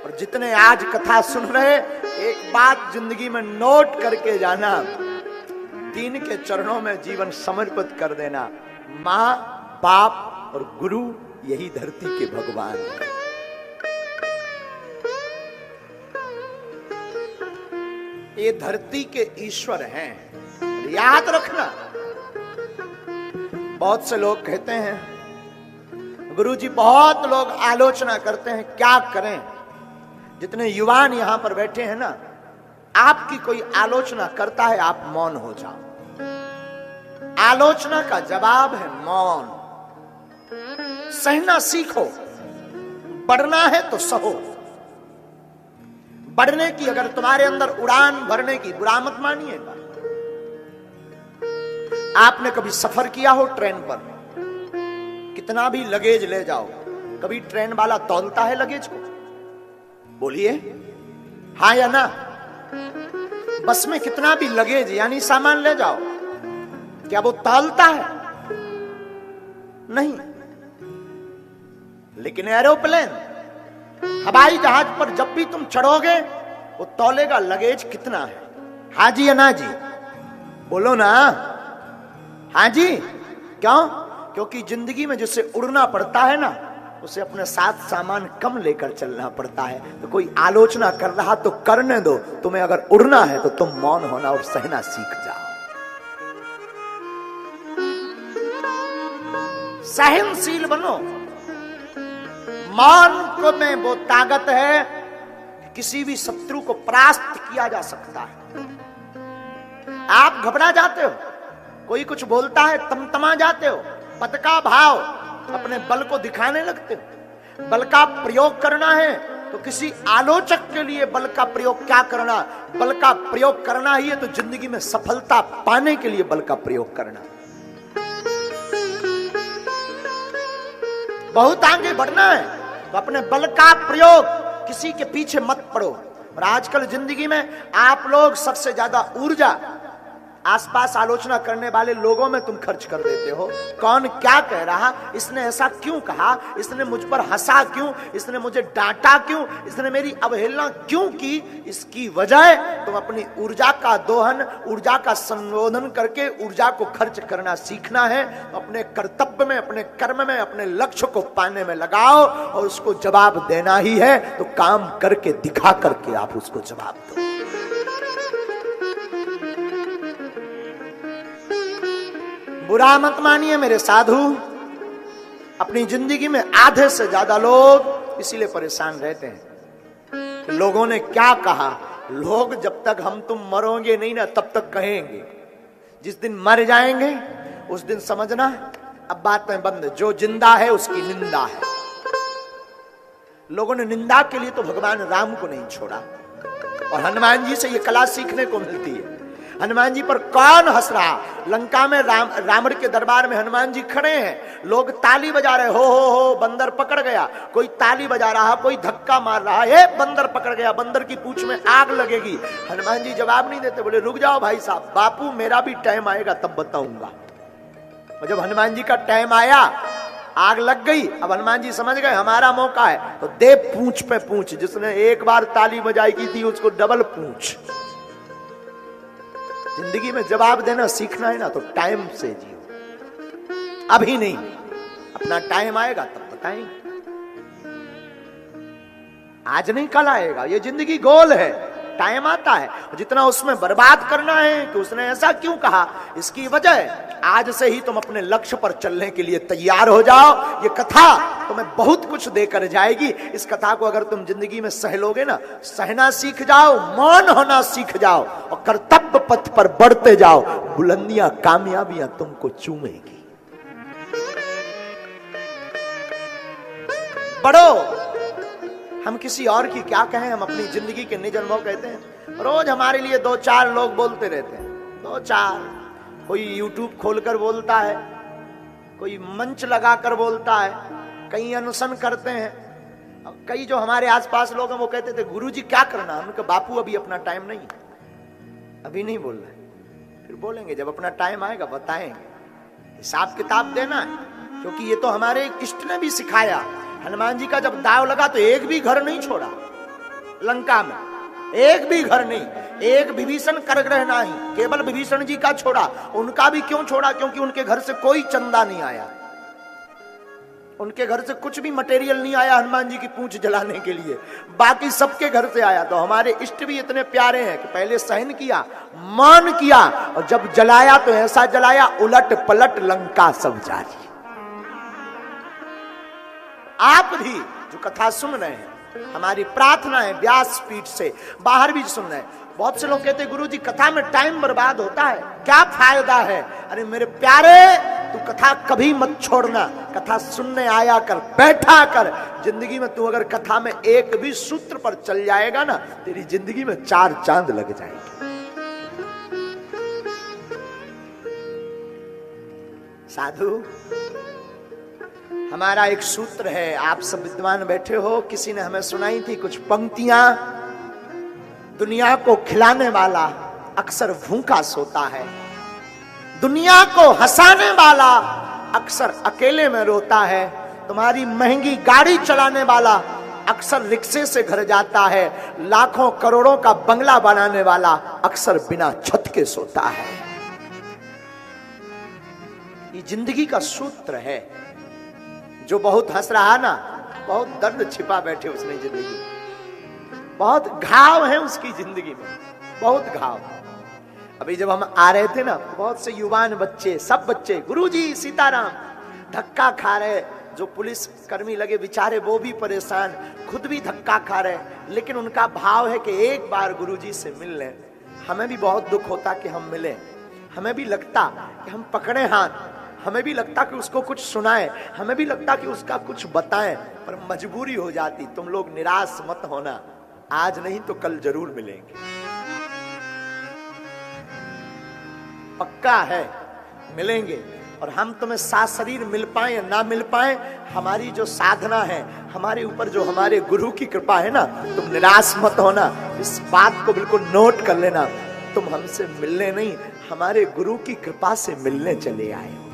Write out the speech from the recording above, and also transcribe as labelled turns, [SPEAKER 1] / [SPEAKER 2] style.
[SPEAKER 1] और जितने आज कथा सुन रहे, एक बात जिंदगी में नोट करके जाना, तीन के चरणों में जीवन समर्पित कर देना। मां, बाप और गुरु यही धरती के भगवान हैं। ये धरती के ईश्वर हैं, याद रखना। बहुत से लोग कहते हैं गुरुजी, बहुत लोग आलोचना करते हैं, क्या करें। जितने युवान यहां पर बैठे हैं ना, आपकी कोई आलोचना करता है, आप मौन हो जाओ। आलोचना का जवाब है मौन। सहना सीखो, बढ़ना है तो सहो। बढ़ने की अगर तुम्हारे अंदर उड़ान भरने की, बुरा मत मानिएगा। आपने कभी सफर किया हो ट्रेन पर, कितना भी लगेज ले जाओ, कभी ट्रेन वाला तौलता है लगेज को? बोलिए हाँ या ना। बस में कितना भी लगेज यानी सामान ले जाओ, क्या वो तौलता है? नहीं। लेकिन एरोप्लेन, हवाई जहाज पर जब भी तुम चढ़ोगे, वो तौलेगा लगेज कितना है। हाँ जी या ना जी? बोलो ना। हाँ जी। क्यों? क्योंकि जिंदगी में जिसे उड़ना पड़ता है ना, उसे अपने साथ सामान कम लेकर चलना पड़ता है। तो कोई आलोचना कर रहा तो करने दो, तुम्हें अगर उड़ना है तो तुम मौन होना और सहना सीख जाओ। सहनशील बनो। मौन को में वो ताकत है कि किसी भी शत्रु को परास्त किया जा सकता है। आप घबरा जाते हो, कोई कुछ बोलता है तमतमा जाते हो, पद का भाव, अपने बल को दिखाने लगते हो। बल का प्रयोग करना है तो किसी आलोचक के लिए बल का प्रयोग क्या करना? बल का प्रयोग करना ही है तो जिंदगी में सफलता पाने के लिए बल का प्रयोग करना। बहुत आगे बढ़ना है तो अपने बल का प्रयोग, किसी के पीछे मत पड़ो। और आजकल जिंदगी में आप लोग सबसे ज्यादा ऊर्जा आसपास आलोचना करने वाले लोगों में तुम खर्च कर देते हो। कौन क्या कह रहा, इसने ऐसा क्यों कहा, इसने मुझ पर हंसा क्यों, इसने मुझे डांटा क्यों, इसने मेरी अवहेलना क्यों की। इसकी वजह तुम अपनी ऊर्जा का दोहन, ऊर्जा का संशोधन करके ऊर्जा को खर्च करना सीखना है। अपने कर्तव्य में, अपने कर्म में, अपने लक्ष्य को पाने में लगाओ और उसको जवाब देना ही है तो काम करके दिखा करके आप उसको जवाब दो। बुरा मत मानिए मेरे साधु। अपनी जिंदगी में आधे से ज्यादा लोग इसीलिए परेशान रहते हैं कि लोगों ने क्या कहा। लोग जब तक हम तुम मरोगे नहीं ना, तब तक कहेंगे। जिस दिन मर जाएंगे उस दिन समझना अब बातें बंद। जो जिंदा है उसकी निंदा है। लोगों ने निंदा के लिए तो भगवान राम को नहीं छोड़ा। और हनुमान जी से ये कला सीखने को मिलती है। हनुमान जी पर कौन हंस रहा? लंका में रावण के दरबार में हनुमान जी खड़े हैं, लोग ताली बजा रहे, हो बंदर पकड़ गया। कोई ताली बजा रहा, कोई धक्का मार रहा है, बंदर पकड़ गया, बंदर की पूंछ में आग लगेगी। हनुमान जी जवाब नहीं देते, बोले रुक जाओ भाई साहब, बापू मेरा भी टाइम आएगा तब बताऊंगा। और जब हनुमान जी का टाइम आया, आग लग गई। अब हनुमान जी समझ गए हमारा मौका है, तो दे पूंछ पे पूंछ। जिसने एक बार ताली बजाई की थी उसको डबल पूंछ। जिंदगी में जवाब देना सीखना है ना तो टाइम से जियो, अभी नहीं। अपना टाइम आएगा तब बताएंगे, आज नहीं कल आएगा। ये जिंदगी गोल है, टाइम आता है। जितना उसमें बर्बाद करना है कि उसने ऐसा क्यों कहा, इसकी वजह आज से ही तुम अपने लक्ष्य पर चलने के लिए तैयार हो जाओ। ये कथा तुम्हें बहुत कुछ देकर जाएगी। इस कथा को अगर तुम जिंदगी में सह लोगे ना, सहना सीख जाओ, मौन होना सीख जाओ और कर्तव्य पथ पर बढ़ते जाओ, बुलंदियां, कामयाबियां तुमको चूमेगी। बढ़ो। हम किसी और की क्या कहें, हम अपनी जिंदगी के निज अनुभव कहते हैं। रोज हमारे लिए दो चार लोग बोलते रहते हैं, दो चार। कोई यूट्यूब खोलकर बोलता है, कोई मंच लगाकर बोलता है, कई अनशन करते हैं। कई जो हमारे आसपास लोग हैं वो कहते थे गुरुजी क्या करना। हमने कहा बापू अभी अपना टाइम नहीं, अभी नहीं बोल रहे, फिर बोलेंगे जब अपना टाइम आएगा बताएंगे। हिसाब किताब देना है, क्योंकि ये तो हमारे इष्ट ने भी सिखाया। हनुमान जी का जब दाव लगा तो एक भी घर नहीं छोड़ा। लंका में एक भी घर नहीं, एक विभीषण करग्रह नहीं, केवल विभीषण जी का छोड़ा। उनका भी क्यों छोड़ा? क्योंकि उनके घर से कोई चंदा नहीं आया, उनके घर से कुछ भी मटेरियल नहीं आया हनुमान जी की पूंछ जलाने के लिए, बाकी सबके घर से आया। तो हमारे इष्ट भी इतने प्यारे हैं कि पहले सहन किया, मान किया, और जब जलाया तो ऐसा जलाया उलट पलट लंका सब जारी। आप भी जो कथा सुन रहे हैं, हमारी प्रार्थना है व्यास पीठ से, बाहर भी सुन रहे हैं। बहुत से लोग कहते हैं गुरुजी कथा में टाइम बर्बाद होता है, क्या फायदा है? अरे मेरे प्यारे, तू कथा कभी मत छोड़ना, कथा सुनने आया कर, बैठा कर। जिंदगी में तू अगर कथा में एक भी सूत्र पर चल जाएगा ना, तेरी जिंदगी में 4 चांद लग जाएंगे। साधु, हमारा एक सूत्र है, आप सब विद्वान बैठे हो, किसी ने हमें सुनाई थी कुछ पंक्तियां। दुनिया को खिलाने वाला अक्सर भूखा सोता है, दुनिया को हंसाने वाला अक्सर अकेले में रोता है, तुम्हारी महंगी गाड़ी चलाने वाला अक्सर रिक्शे से घर जाता है, लाखों करोड़ों का बंगला बनाने वाला अक्सर बिना छत के सोता है। ये जिंदगी का सूत्र है। जो बहुत हंस रहा ना, बहुत दर्द छिपा बैठे उसने जिंदगी, बहुत घाव है उसकी जिंदगी में, बहुत घाव। अभी जब हम आ रहे थे ना, बहुत से युवान बच्चे, सब बच्चे, गुरुजी सीताराम, धक्का खा रहे। जो पुलिस कर्मी लगे बेचारे वो भी परेशान, खुद भी धक्का खा रहे, लेकिन उनका भाव है कि एक बार गुरुजी से मिल लें। हमें भी बहुत दुख होता कि हम मिले, हमें भी लगता कि हम पकड़े हाथ, हमें भी लगता कि उसको कुछ सुनाएं, हमें भी लगता कि उसका कुछ बताएं, पर मजबूरी हो जाती। तुम लोग निराश मत होना, आज नहीं तो कल जरूर मिलेंगे, पक्का है मिलेंगे। और हम तुम्हें साथ शरीर मिल पाए या ना मिल पाए, हमारी जो साधना है, हमारे ऊपर जो हमारे गुरु की कृपा है ना, तुम निराश मत होना। इस बात को बिल्कुल नोट कर लेना, तुम हमसे मिलने नहीं, हमारे गुरु की कृपा से मिलने चले आए हो।